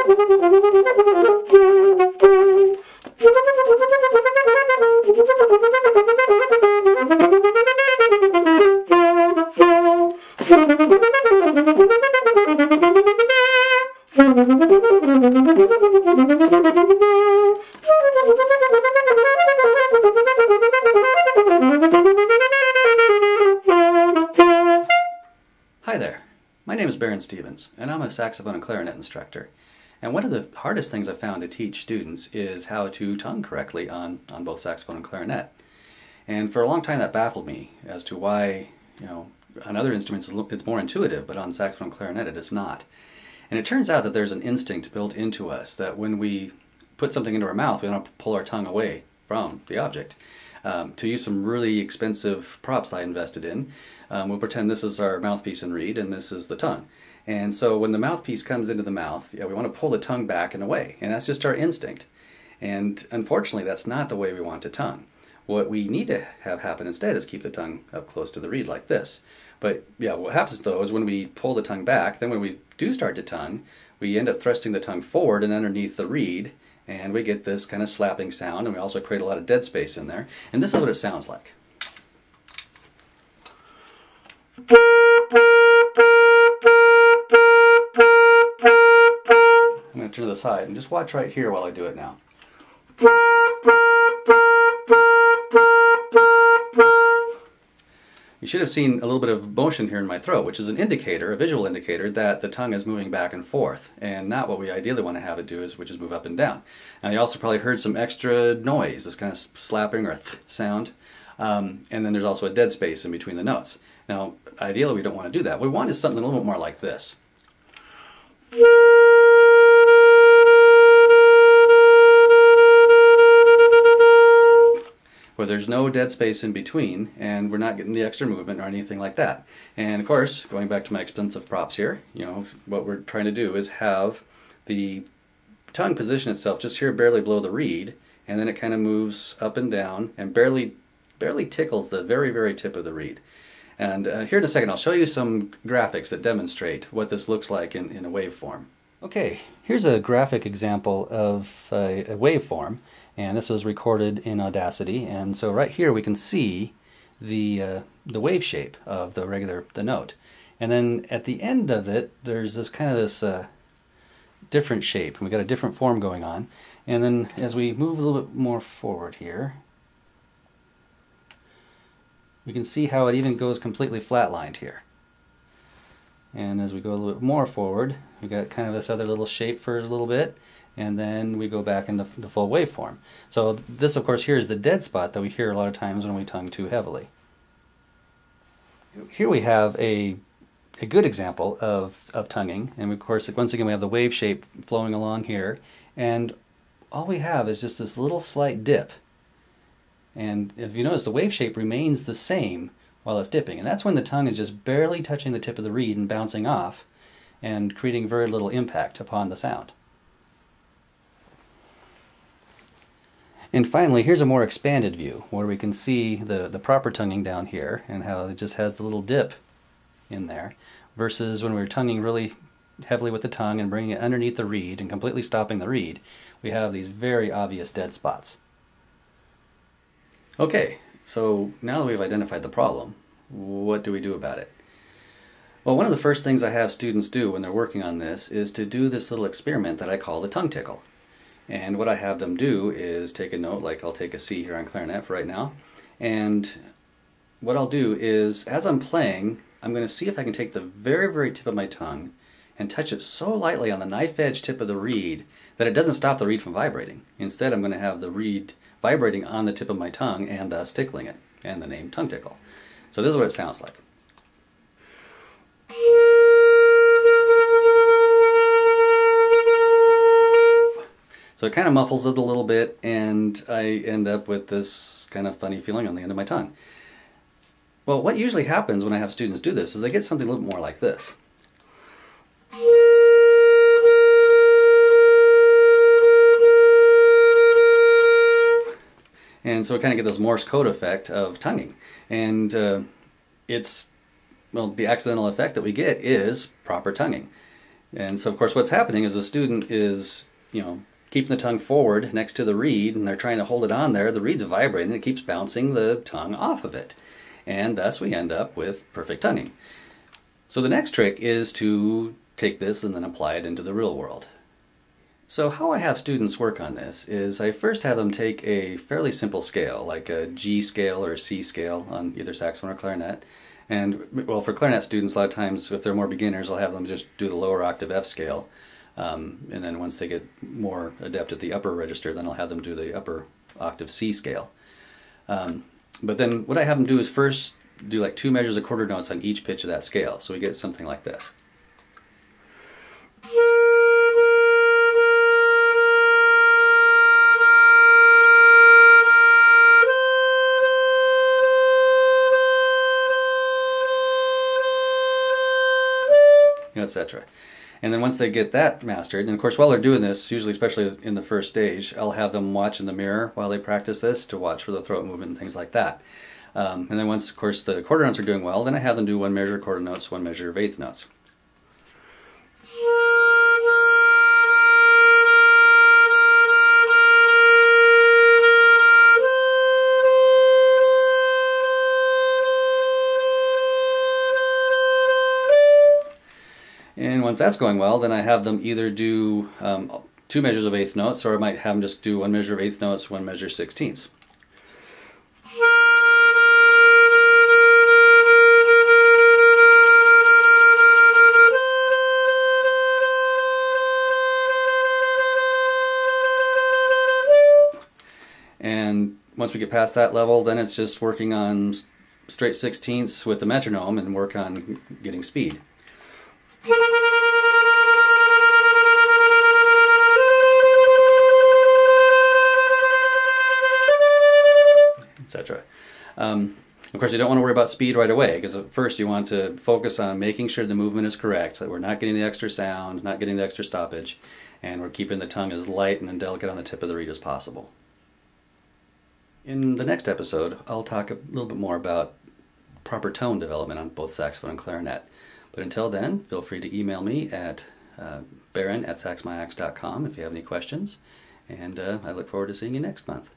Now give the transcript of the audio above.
Hi there, my name is Baron Stevens, and I'm a saxophone and clarinet instructor. And one of the hardest things I've found to teach students is how to tongue correctly on both saxophone and clarinet. And for a long time that baffled me as to why, on other instruments it's more intuitive, but on saxophone and clarinet it is not. And it turns out that there's an instinct built into us that when we put something into our mouth, we want to pull our tongue away from the object. To use some really expensive props I invested in, we'll pretend this is our mouthpiece and reed, and this is the tongue. And so when the mouthpiece comes into the mouth, we want to pull the tongue back and away, and that's just our instinct. And unfortunately, that's not the way we want to tongue. What we need to have happen instead is keep the tongue up close to the reed like this. But what happens though is when we pull the tongue back, then when we do start to tongue, we end up thrusting the tongue forward and underneath the reed, and we get this kind of slapping sound, and we also create a lot of dead space in there. And this is what it sounds like. I'm going to turn to the side and just watch right here while I do it now. You should have seen a little bit of motion here in my throat, which is an indicator, a visual indicator, that the tongue is moving back and forth, and not what we ideally want to have it do, which is move up and down. Now you also probably heard some extra noise, this kind of slapping or th sound, and then there's also a dead space in between the notes. Now ideally we don't want to do that. What we want is something a little bit more like this. Where there's no dead space in between, and we're not getting the extra movement or anything like that. And of course, going back to my expensive props here, what we're trying to do is have the tongue position itself just here barely below the reed, and then it kind of moves up and down and barely tickles the very, very tip of the reed. And here in a second I'll show you some graphics that demonstrate what this looks like in a waveform. Okay, here's a graphic example of a waveform. And this was recorded in Audacity, and so right here we can see the wave shape of the note. And then at the end of it, there's this kind of this different shape, and we got a different form going on. And then as we move a little bit more forward here, we can see how it even goes completely flatlined here. And as we go a little bit more forward, we got kind of this other little shape for a little bit. And then we go back into the full waveform. So this, of course, here is the dead spot that we hear a lot of times when we tongue too heavily. Here we have a good example of tonguing, and of course, once again, we have the wave shape flowing along here, and all we have is just this little slight dip. And if you notice, the wave shape remains the same while it's dipping, and that's when the tongue is just barely touching the tip of the reed and bouncing off, and creating very little impact upon the sound. And finally, here's a more expanded view where we can see the proper tonguing down here and how it just has the little dip in there, versus when we're tonguing really heavily with the tongue and bringing it underneath the reed and completely stopping the reed, we have these very obvious dead spots. Okay, so now that we've identified the problem, what do we do about it? Well, one of the first things I have students do when they're working on this is to do this little experiment that I call the tongue tickle. And what I have them do is take a note, like I'll take a C here on clarinet for right now, and what I'll do is, as I'm playing, I'm going to see if I can take the very, very tip of my tongue and touch it so lightly on the knife edge tip of the reed that it doesn't stop the reed from vibrating. Instead, I'm going to have the reed vibrating on the tip of my tongue and thus tickling it, and the name tongue tickle. So this is what it sounds like. So it kind of muffles it a little bit, and I end up with this kind of funny feeling on the end of my tongue. Well, what usually happens when I have students do this is they get something a little bit more like this. And so we kind of get this Morse code effect of tonguing. And well, the accidental effect that we get is proper tonguing. And so of course what's happening is the student is, keeping the tongue forward next to the reed, and they're trying to hold it on there. The reed's vibrating and it keeps bouncing the tongue off of it. And thus we end up with perfect tonguing. So the next trick is to take this and then apply it into the real world. So how I have students work on this is I first have them take a fairly simple scale, like a G scale or a C scale on either saxophone or clarinet. And well, for clarinet students, a lot of times if they're more beginners, I'll have them just do the lower octave F scale. And then once they get more adept at the upper register, then I'll have them do the upper octave C scale. But then what I have them do is first do like 2 measures of quarter notes on each pitch of that scale. So we get something like this. Etc. And then once they get that mastered, and of course while they're doing this, usually especially in the first stage, I'll have them watch in the mirror while they practice this to watch for the throat movement and things like that. And then once of course the quarter notes are doing well, then I have them do 1 measure of quarter notes, 1 measure of eighth notes. And once that's going well, then I have them either do 2 measures of eighth notes, or I might have them just do 1 measure of eighth notes, 1 measure 16ths. And once we get past that level, then it's just working on straight 16ths with the metronome and work on getting speed. Etc. Of course, you don't want to worry about speed right away, because at first you want to focus on making sure the movement is correct, so that we're not getting the extra sound, not getting the extra stoppage, and we're keeping the tongue as light and delicate on the tip of the reed as possible. In the next episode, I'll talk a little bit more about proper tone development on both saxophone and clarinet. But until then, feel free to email me at baron@saxmyax.com if you have any questions, and I look forward to seeing you next month.